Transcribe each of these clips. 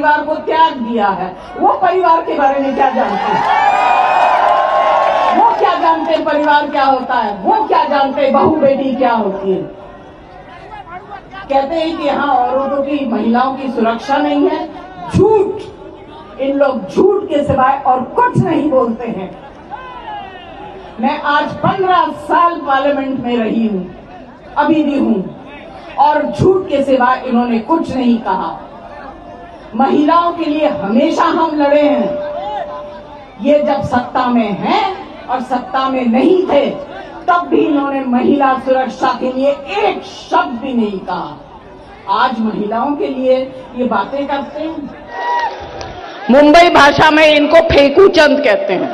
परिवार को त्याग दिया है, वो परिवार के बारे में क्या जानते हैं? वो क्या जानते हैं परिवार क्या होता है? वो क्या जानते हैं बहू बेटी क्या होती है? कहते हैं कि यहाँ औरतों की, महिलाओं की सुरक्षा नहीं है। झूठ। इन लोग झूठ के सिवाय और कुछ नहीं बोलते हैं। मैं आज 15 साल पार्लियामेंट में रही हूं, अभी भी हूं, और झूठ के सिवाय इन्होंने कुछ नहीं कहा। महिलाओं के लिए हमेशा हम लड़े हैं। ये जब सत्ता में हैं और सत्ता में नहीं थे, तब भी इन्होंने महिला सुरक्षा के लिए एक शब्द भी नहीं कहा। आज महिलाओं के लिए ये बातें करते हैं। मुंबई भाषा में इनको फेंकू चंद कहते हैं।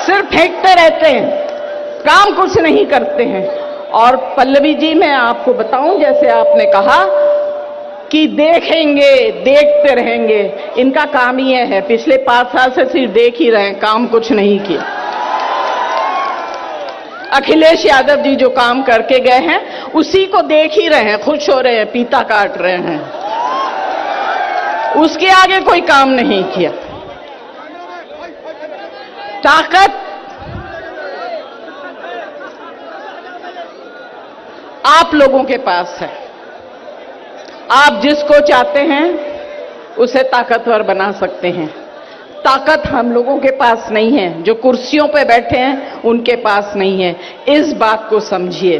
सिर्फ फेंकते रहते हैं, काम कुछ नहीं करते हैं। और पल्लवी जी, मैं आपको बताऊं, जैसे आपने कहा कि देखेंगे, देखते रहेंगे, इनका काम ही है। पिछले 5 साल से सिर्फ देख ही रहे हैं, काम कुछ नहीं किया। अखिलेश यादव जी जो काम करके गए हैं, उसी को देख ही रहे हैं, खुश हो रहे हैं, पीता काट रहे हैं। उसके आगे कोई काम नहीं किया। ताकत आप लोगों के पास है। आप जिसको चाहते हैं उसे ताकतवर बना सकते हैं। ताकत हम लोगों के पास नहीं है, जो कुर्सियों पे बैठे हैं उनके पास नहीं है। इस बात को समझिए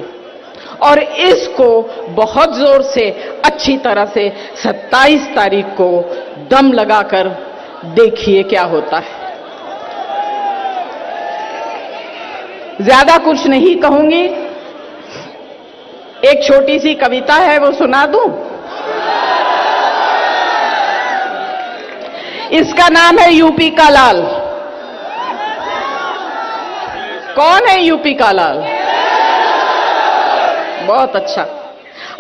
और इसको बहुत जोर से, अच्छी तरह से 27 तारीख को दम लगाकर देखिए क्या होता है। ज्यादा कुछ नहीं कहूंगी। एक छोटी सी कविता है, वो सुना दूं? इसका नाम है यूपी का लाल। कौन है यूपी का लाल? बहुत अच्छा।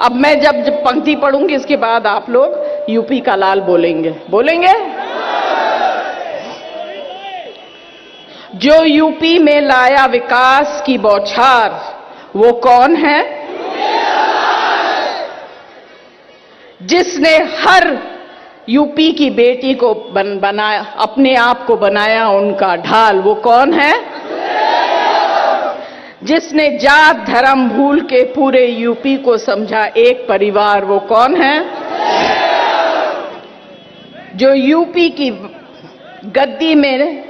अब मैं जब पंक्ति पढ़ूंगी, इसके बाद आप लोग यूपी का लाल बोलेंगे। बोलेंगे? जो यूपी में लाया विकास की बौछार, वो कौन है? जिसने हर यूपी की बेटी को बनाया, अपने आप को बनाया उनका ढाल, वो कौन है? जिसने जात धर्म भूल के पूरे यूपी को समझा एक परिवार, वो कौन है? जो यूपी की गद्दी में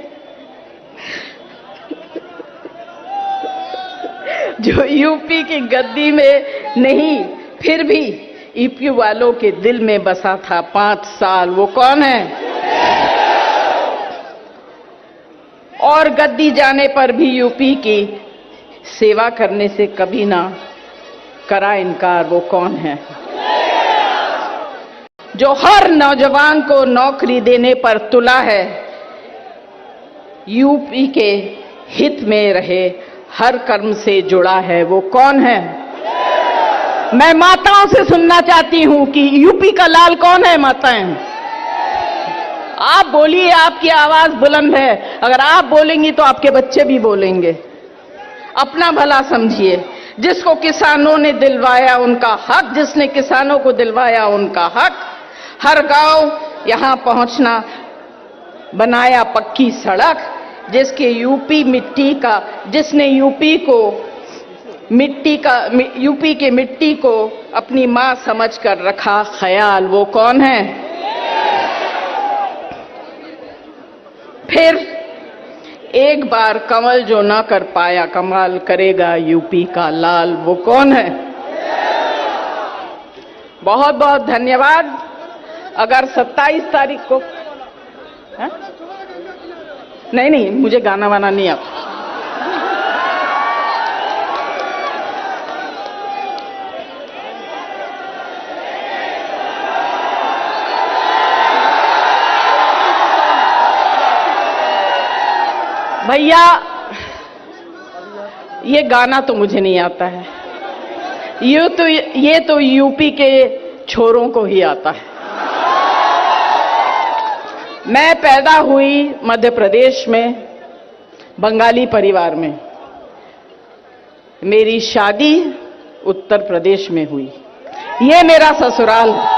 जो यूपी की गद्दी में नहीं, फिर भी यूपी वालों के दिल में बसा था 5 साल, वो कौन है? और गद्दी जाने पर भी यूपी की सेवा करने से कभी ना करा इनकार, वो कौन है? जो हर नौजवान को नौकरी देने पर तुला है, यूपी के हित में रहे, हर कर्म से जुड़ा है, वो कौन है? मैं माताओं से सुनना चाहती हूं कि यूपी का लाल कौन है? माताएं, आप बोलिए, आपकी आवाज बुलंद है। अगर आप बोलेंगी तो आपके बच्चे भी बोलेंगे। अपना भला समझिए। जिसको किसानों ने दिलवाया उनका हक, जिसने किसानों को दिलवाया उनका हक, हर गांव यहां पहुंचना, बनाया पक्की सड़क, जिसके यूपी मिट्टी का, जिसने यूपी के मिट्टी को अपनी मां समझकर रखा ख्याल, वो कौन है? फिर एक बार कंवल जो ना कर पाया, कमाल करेगा यूपी का लाल, वो कौन है? बहुत बहुत धन्यवाद। अगर 27 तारीख को है? नहीं, मुझे गाना वाना नहीं आता। भैया, ये गाना तो मुझे नहीं आता है। ये तो यूपी के छोरों को ही आता है। मैं पैदा हुई मध्य प्रदेश में, बंगाली परिवार में। मेरी शादी उत्तर प्रदेश में हुई। ये मेरा ससुराल है।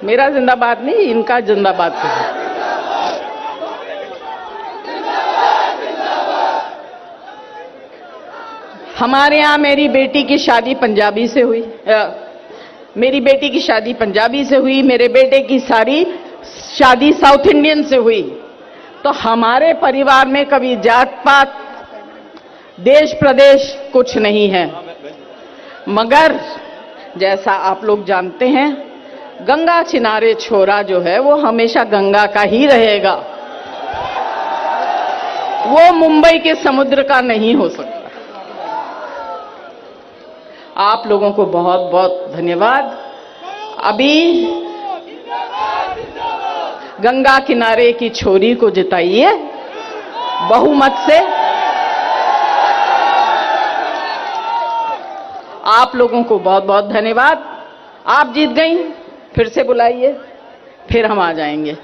मेरा जिंदाबाद नहीं, इनका जिंदाबाद है। हमारे यहाँ मेरी बेटी की शादी पंजाबी से हुई, मेरी बेटी की शादी पंजाबी से हुई, मेरे बेटे की सारी शादी साउथ इंडियन से हुई। तो हमारे परिवार में कभी जात पात, देश प्रदेश कुछ नहीं है। मगर जैसा आप लोग जानते हैं, गंगा किनारे छोरा जो है वो हमेशा गंगा का ही रहेगा, वो मुंबई के समुद्र का नहीं हो सकता। आप लोगों को बहुत बहुत धन्यवाद। अभी गंगा किनारे की छोरी को जिताइए बहुमत से। आप लोगों को बहुत बहुत धन्यवाद। आप जीत गई, फिर से बुलाइए, फिर हम आ जाएंगे,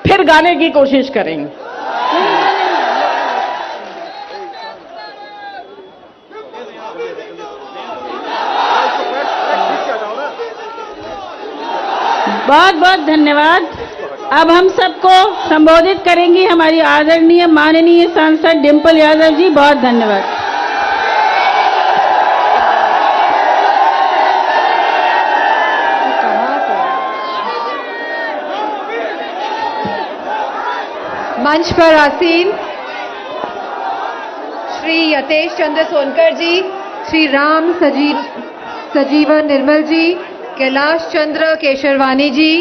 फिर गाने की कोशिश करेंगे। बहुत बहुत धन्यवाद। अब हम सबको संबोधित करेंगी हमारी आदरणीय माननीय सांसद डिंपल यादव जी। बहुत धन्यवाद। मंच पर आसीन श्री यतेश चंद्र सोनकर जी, श्री राम सजीवन निर्मल जी, कैलाश चंद्र केशरवानी जी,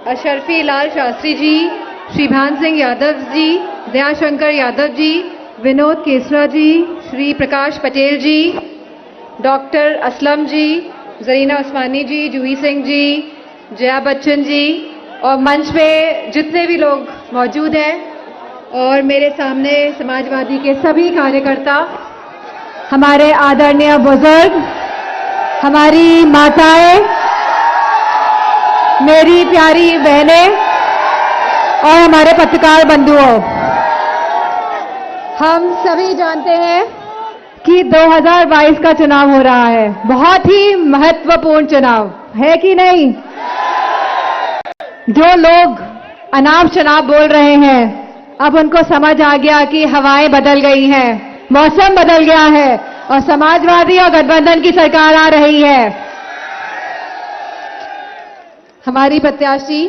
अशरफी लाल शास्त्री जी, श्री भान सिंह यादव जी, दयाशंकर यादव जी, विनोद केसरा जी, श्री प्रकाश पटेल जी, डॉक्टर असलम जी, जरीना उस्मानी जी, जूही सिंह जी, जया बच्चन जी, और मंच पे जितने भी लोग मौजूद हैं और मेरे सामने समाजवादी के सभी कार्यकर्ता, हमारे आदरणीय बुजुर्ग, हमारी माताएं, मेरी प्यारी बहनें और हमारे पत्रकार बंधुओं, हम सभी जानते हैं कि 2022 का चुनाव हो रहा है। बहुत ही महत्वपूर्ण चुनाव है कि नहीं? जो लोग अनाप शनाप बोल रहे हैं, अब उनको समझ आ गया कि हवाएं बदल गई हैं, मौसम बदल गया है और समाजवादी और गठबंधन की सरकार आ रही है। हमारी प्रत्याशी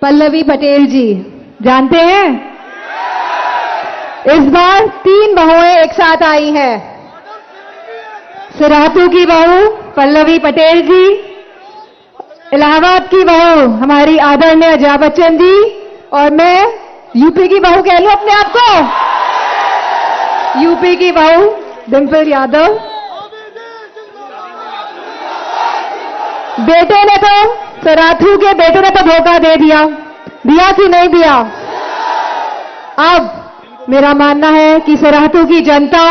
पल्लवी पटेल जी, जानते हैं इस बार 3 बहुएं एक साथ आई हैं। सिराथू की बहू पल्लवी पटेल जी, इलाहाबाद की बहू हमारी आदरणीय जया बच्चन जी, और मैं यूपी की बहू कह लूं अपने आप को, यूपी की बहू डिंपल यादव। बेटे ने तो, सिराथू के बेटे ने तो धोखा दे दिया कि नहीं दिया? अब मेरा मानना है कि सिराथू की जनता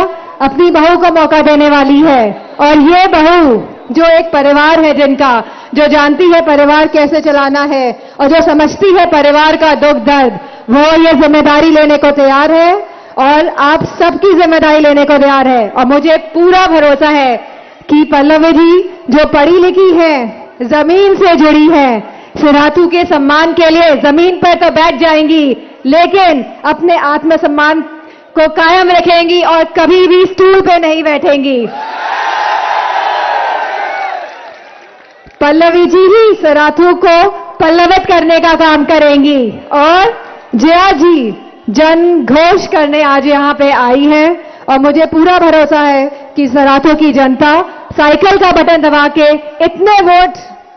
अपनी बहू को मौका देने वाली है, और ये बहू जो एक परिवार है, जिनका जो जानती है परिवार कैसे चलाना है और जो समझती है परिवार का दुख दर्द, वो ये जिम्मेदारी लेने को तैयार है और आप सबकी जिम्मेदारी लेने को तैयार है। और मुझे पूरा भरोसा है कि पल्लवी जी जो पढ़ी लिखी है, जमीन से जुड़ी है, सिराथू के सम्मान के लिए जमीन पर तो बैठ जाएंगी, लेकिन अपने आत्मसम्मान को कायम रखेंगी और कभी भी स्टूल पे नहीं बैठेंगी। पल्लवी जी ही सिराथू को पल्लवित करने का काम करेंगी, और जया जी जन घोष करने आज यहाँ पे आई है, और मुझे पूरा भरोसा है कि सिराथू की जनता साइकिल का बटन दबा के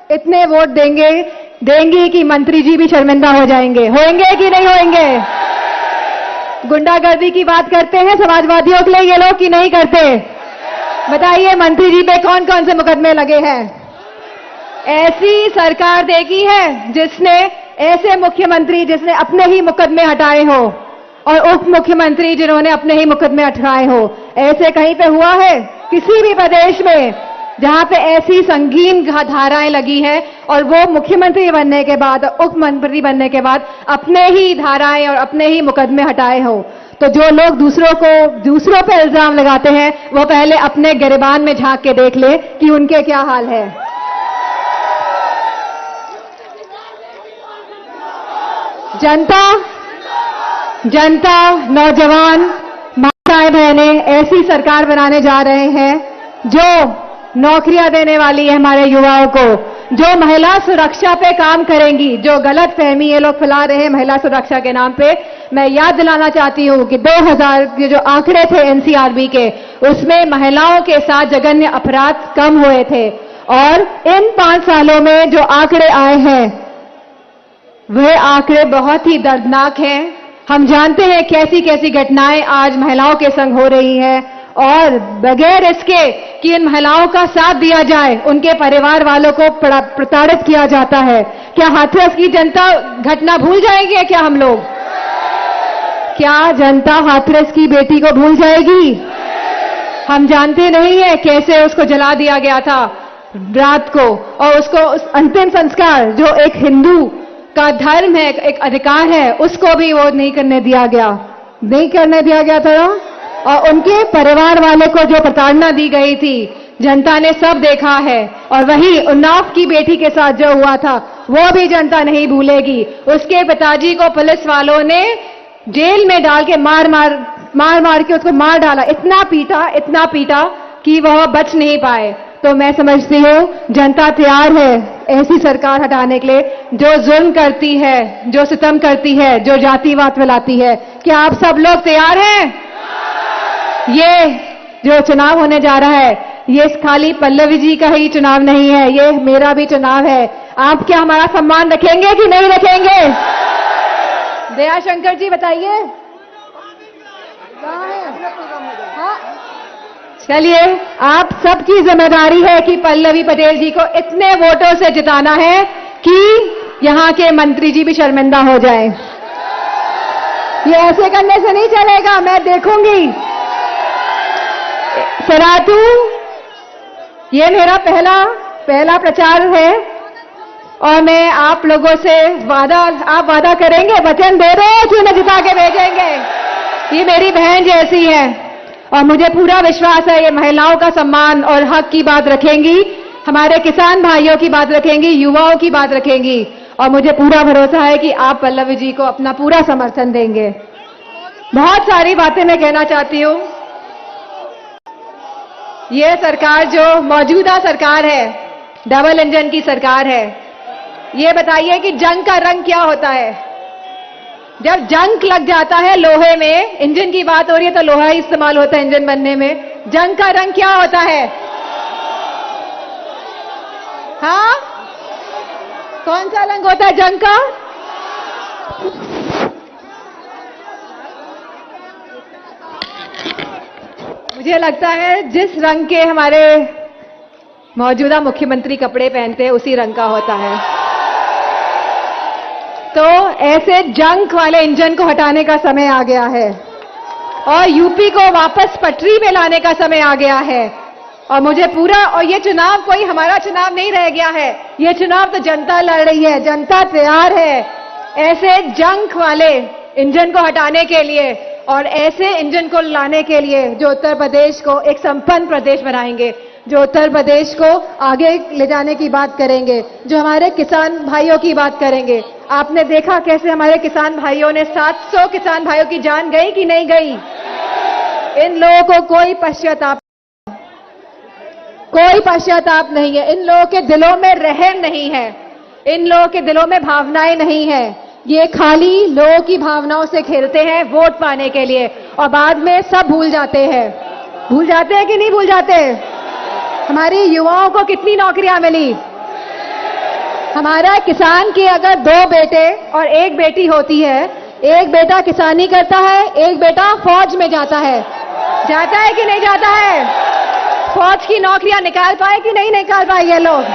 इतने वोट देंगी कि मंत्री जी भी शर्मिंदा हो जाएंगे। होंगे कि नहीं होंगे? गुंडागर्दी की बात करते हैं समाजवादियों के लिए ये लोग कि नहीं करते? बताइए, मंत्री जी पे कौन कौन से मुकदमे लगे हैं? ऐसी सरकार देखी है जिसने, ऐसे मुख्यमंत्री जिसने अपने ही मुकदमे हटाए हो, और उप मुख्यमंत्री जिन्होंने अपने ही मुकदमे हटाए हो? ऐसे कहीं पे हुआ है किसी भी प्रदेश में जहां पे ऐसी संगीन धाराएं लगी है और वो मुख्यमंत्री बनने के बाद, उप मंत्री बनने के बाद अपने ही धाराएं और अपने ही मुकदमे हटाए हो? तो जो लोग दूसरों पे इल्जाम लगाते हैं, वो पहले अपने गिरबान में झांक के देख ले कि उनके क्या हाल है। जनता, जनता, नौजवान, माताएं बहनें ऐसी सरकार बनाने जा रहे हैं जो नौकरियां देने वाली है हमारे युवाओं को, जो महिला सुरक्षा पे काम करेंगी। जो गलत फहमी ये लोग फैला रहे हैं महिला सुरक्षा के नाम पे, मैं याद दिलाना चाहती हूँ कि 2000 के जो आंकड़े थे एनसीआरबी के, उसमें महिलाओं के साथ जघन्य अपराध कम हुए थे। और इन 5 सालों में जो आंकड़े आए हैं वह आंकड़े बहुत ही दर्दनाक हैं। हम जानते हैं कैसी कैसी घटनाएं आज महिलाओं के संग हो रही हैं, और बगैर इसके कि इन महिलाओं का साथ दिया जाए उनके परिवार वालों को प्रताड़ित किया जाता है। क्या हाथरस की जनता घटना भूल जाएगी? क्या हम लोग, क्या जनता हाथरस की बेटी को भूल जाएगी? हम जानते नहीं है कैसे उसको जला दिया गया था रात को, और उसको उस अंतिम संस्कार जो एक हिंदू का धर्म है, एक अधिकार है, उसको भी वो नहीं करने दिया गया था ना? और उनके परिवार वाले को जो प्रताड़ना दी गई थी, जनता ने सब देखा है। और वही उन्नाव की बेटी के साथ जो हुआ था वो भी जनता नहीं भूलेगी। उसके पिताजी को पुलिस वालों ने जेल में डाल के मार मार के उसको मार डाला, इतना पीटा कि वह बच नहीं पाए। तो मैं समझती हूँ जनता तैयार है ऐसी सरकार हटाने के लिए जो जुल्म करती है, जो सितम करती है, जो जातिवाद फैलाती है। क्या आप सब लोग तैयार हैं? ये जो चुनाव होने जा रहा है, ये खाली पल्लवी जी का ही चुनाव नहीं है, ये मेरा भी चुनाव है। आप क्या हमारा सम्मान रखेंगे कि नहीं रखेंगे? दयाशंकर जी बताइए। हाँ, चलिए, आप सबकी जिम्मेदारी है कि पल्लवी पटेल जी को इतने वोटों से जिताना है कि यहाँ के मंत्री जी भी शर्मिंदा हो जाए। ये ऐसे करने से नहीं चलेगा, मैं देखूंगी। सरातू, ये मेरा पहला प्रचार है और मैं आप लोगों से आप वादा करेंगे, वचन दे रहे कि उन्हें जिता के भेजेंगे। ये मेरी बहन जैसी है और मुझे पूरा विश्वास है ये महिलाओं का सम्मान और हक की बात रखेंगी, हमारे किसान भाइयों की बात रखेंगी, युवाओं की बात रखेंगी। और मुझे पूरा भरोसा है कि आप पल्लवी जी को अपना पूरा समर्थन देंगे। बहुत सारी बातें मैं कहना चाहती हूँ। ये सरकार जो मौजूदा सरकार है, डबल इंजन की सरकार है। ये बताइए कि जंग का रंग क्या होता है? जब जंग लग जाता है लोहे में, इंजन की बात हो रही है तो लोहा ही इस्तेमाल होता है इंजन बनने में। जंग का रंग क्या होता है? हाँ, कौन सा रंग होता है जंग का? मुझे लगता है जिस रंग के हमारे मौजूदा मुख्यमंत्री कपड़े पहनते हैं उसी रंग का होता है। तो ऐसे जंग वाले इंजन को हटाने का समय आ गया है और यूपी को वापस पटरी में लाने का समय आ गया है। और मुझे पूरा, और ये चुनाव कोई हमारा चुनाव नहीं रह गया है, ये चुनाव तो जनता लड़ रही है। जनता तैयार है ऐसे जंग वाले इंजन को हटाने के लिए और ऐसे इंजन को लाने के लिए जो उत्तर प्रदेश को एक संपन्न प्रदेश बनाएंगे, जो उत्तर प्रदेश को आगे ले जाने की बात करेंगे, जो हमारे किसान भाइयों की बात करेंगे। आपने देखा कैसे हमारे किसान भाइयों ने 700 किसान भाइयों की जान गई कि नहीं गई? इन लोगों को कोई पश्चाताप नहीं है। इन लोगों के दिलों में रहम नहीं है, इन लोगों के दिलों में भावनाएं नहीं है। ये खाली लोगों की भावनाओं से खेलते हैं वोट पाने के लिए और बाद में सब भूल जाते हैं। भूल जाते हैं कि नहीं भूल जाते? हमारी युवाओं को कितनी नौकरियां मिली? हमारा किसान के अगर 2 बेटे और 1 बेटी होती है, एक बेटा किसानी करता है, एक बेटा फौज में जाता है कि नहीं जाता है? फौज की नौकरियां निकाल पाए कि नहीं निकाल पाए ये लोग?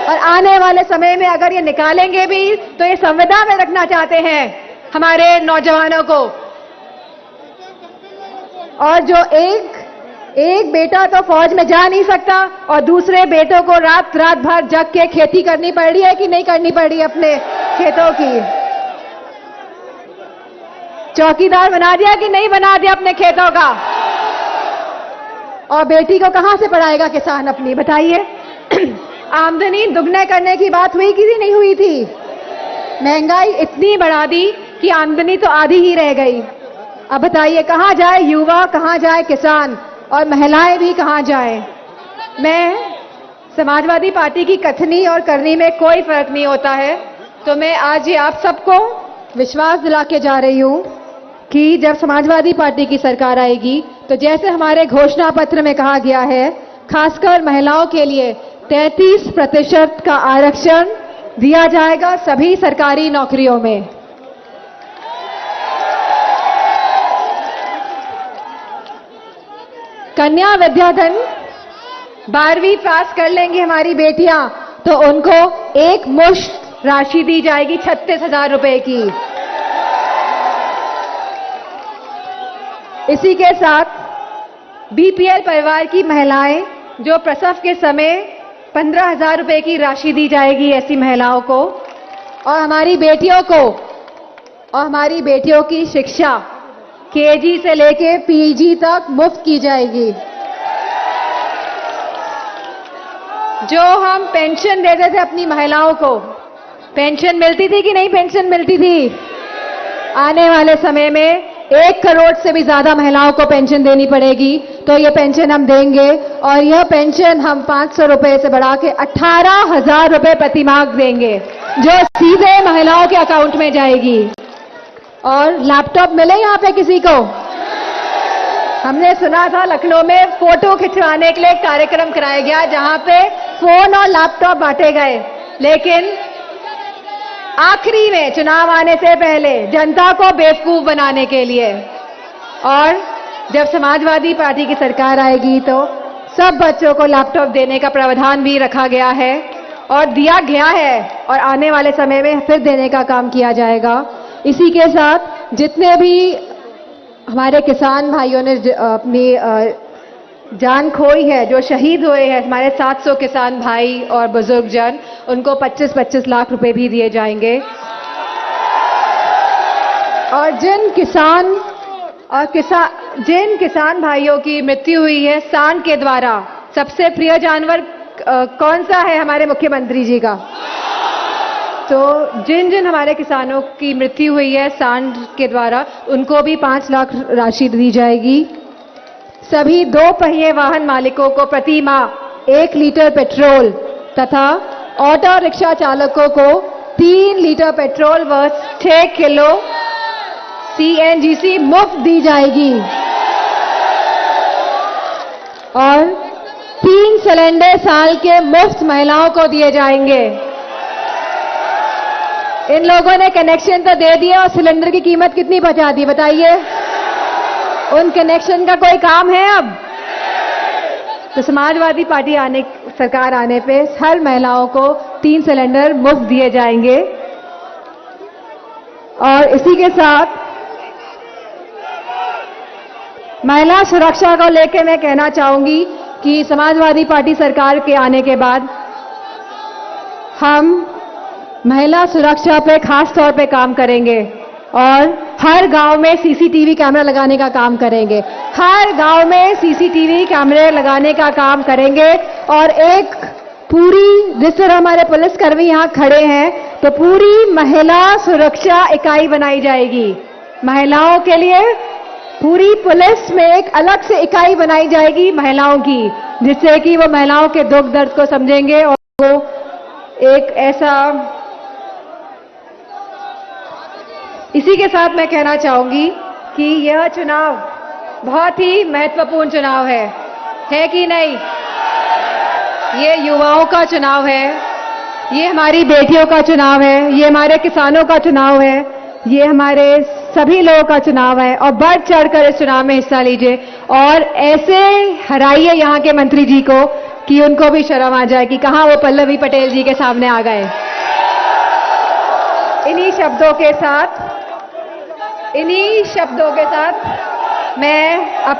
और आने वाले समय में अगर ये निकालेंगे भी तो ये संविदा में रखना चाहते हैं हमारे नौजवानों को। और जो एक बेटा तो फौज में जा नहीं सकता और दूसरे बेटों को रात भर जग के खेती करनी पड़ रही है कि नहीं करनी पड़ रही है? अपने खेतों की चौकीदार बना दिया कि नहीं बना दिया अपने खेतों का? और बेटी को कहां से पढ़ाएगा किसान अपनी, बताइए? आमदनी दुगने करने की बात हुई कि नहीं हुई थी? महंगाई इतनी बढ़ा दी कि आमदनी तो आधी ही रह गई। अब बताइए कहाँ जाए युवा, कहाँ जाए किसान और महिलाएं भी कहाँ जाए। मैं समाजवादी पार्टी की कथनी और करनी में कोई फर्क नहीं होता है, तो मैं आज ये आप सबको विश्वास दिला के जा रही हूँ कि जब समाजवादी पार्टी की सरकार आएगी तो जैसे हमारे घोषणा पत्र में कहा गया है, खासकर महिलाओं के लिए 33% का आरक्षण दिया जाएगा सभी सरकारी नौकरियों में। कन्या विद्याधन 12वीं पास कर लेंगी हमारी बेटियां तो उनको एक मुश्त राशि दी जाएगी 36,000 रुपए की। इसी के साथ बीपीएल परिवार की महिलाएं जो प्रसव के समय 15,000 रुपए की राशि दी जाएगी ऐसी महिलाओं को, और हमारी बेटियों की शिक्षा केजी से लेके पीजी तक मुफ्त की जाएगी। जो हम पेंशन देते थे अपनी महिलाओं को, पेंशन मिलती थी कि नहीं पेंशन मिलती थी? आने वाले समय में 1 करोड़ से भी ज्यादा महिलाओं को पेंशन देनी पड़ेगी, तो ये पेंशन हम देंगे और यह पेंशन हम 500 रुपए से बढ़ा के 18,000 रुपए प्रति माह देंगे, जो सीधे महिलाओं के अकाउंट में जाएगी। और लैपटॉप मिले यहाँ पे किसी को? हमने सुना था लखनऊ में फोटो खिंचवाने के लिए एक कार्यक्रम कराया गया जहां पे फोन और लैपटॉप बांटे गए, लेकिन आखिरी में चुनाव आने से पहले जनता को बेवकूफ बनाने के लिए। और जब समाजवादी पार्टी की सरकार आएगी तो सब बच्चों को लैपटॉप देने का प्रावधान भी रखा गया है और दिया गया है और आने वाले समय में फिर देने का काम किया जाएगा। इसी के साथ जितने भी हमारे किसान भाइयों ने अपनी जान खोई है, जो शहीद हुए हैं, हमारे 700 किसान भाई और बुजुर्ग जन, उनको 25-25 लाख रुपए भी दिए जाएंगे। और जिन किसान भाइयों की मृत्यु हुई है सांड के द्वारा, सबसे प्रिय जानवर कौन सा है हमारे मुख्यमंत्री जी का? तो जिन हमारे किसानों की मृत्यु हुई है सांड के द्वारा, उनको भी 5 लाख राशि दी जाएगी। सभी 2 पहिए वाहन मालिकों को प्रति माह 1 लीटर पेट्रोल तथा ऑटो रिक्शा चालकों को 3 लीटर पेट्रोल व 6 किलो CNGC मुफ्त दी जाएगी। और 3 सिलेंडर साल के मुफ्त महिलाओं को दिए जाएंगे। इन लोगों ने कनेक्शन तो दे दिया और सिलेंडर की कीमत कितनी बचा दी बताइए? उन कनेक्शन का कोई काम है अब? तो समाजवादी पार्टी सरकार आने पे हर महिलाओं को 3 सिलेंडर मुफ्त दिए जाएंगे। और इसी के साथ महिला सुरक्षा को लेकर मैं कहना चाहूंगी कि समाजवादी पार्टी सरकार के आने के बाद हम महिला सुरक्षा पे खास तौर पे काम करेंगे और हर गांव में सीसीटीवी कैमरा लगाने का काम करेंगे। हर गांव में सीसीटीवी कैमरे लगाने का काम करेंगे और एक पूरी, जिस तरह हमारे पुलिसकर्मी यहाँ खड़े हैं, तो पूरी महिला सुरक्षा इकाई बनाई जाएगी। महिलाओं के लिए पूरी पुलिस में एक अलग से इकाई बनाई जाएगी महिलाओं की, जिससे कि वो महिलाओं के दुख दर्द को समझेंगे और वो एक ऐसा। इसी के साथ मैं कहना चाहूंगी कि यह चुनाव बहुत ही महत्वपूर्ण चुनाव है कि नहीं? ये युवाओं का चुनाव है, ये हमारी बेटियों का चुनाव है, ये हमारे किसानों का चुनाव है, ये हमारे सभी लोगों का चुनाव है। और बढ़ चढ़कर इस चुनाव में हिस्सा लीजिए और ऐसे हराइए यहाँ के मंत्री जी को कि उनको भी शर्म आ जाए कि कहाँ वो पल्लवी पटेल जी के सामने आ गए। इन्हीं शब्दों के साथ मैं अब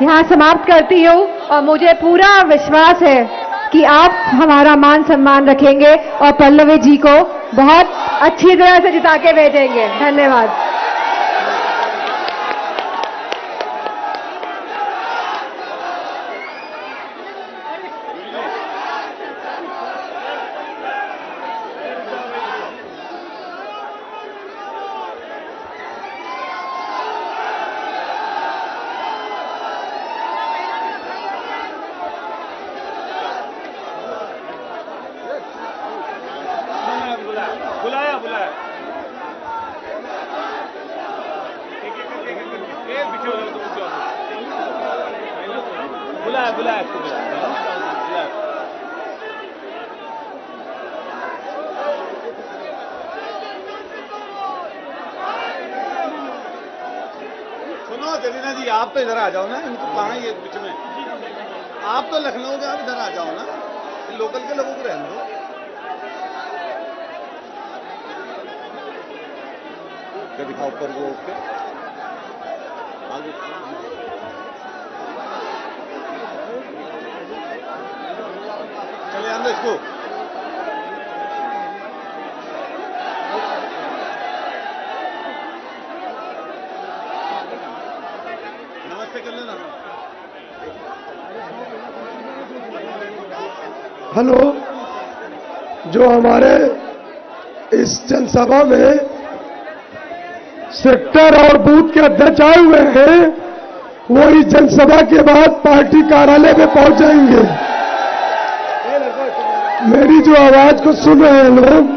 यहाँ समाप्त करती हूँ और मुझे पूरा विश्वास है कि आप हमारा मान सम्मान रखेंगे और पल्लवी जी को बहुत अच्छी तरह से जिता के भेजेंगे। धन्यवाद। बुलाया बुलाया इसको बुलाया। सुनो जलीना जी, आप तो इधर आ जाओ ना, इनको कहाँ ये बीच में, आप तो लखनऊ के, आप इधर आ जाओ ना, लोकल के लोगों को रहने दो। क्या दिखाओ ऊपर वो उठ के आगे। चले आंदो इसको। नमस्ते कर लेना। हेलो, जो हमारे इस जनसभा में सेक्टर और बूथ के अध्यक्ष आए हुए हैं, वो इस जनसभा के बाद पार्टी कार्यालय में पहुंच जाएंगे। मेरी जो आवाज को सुन रहे हैं लोग,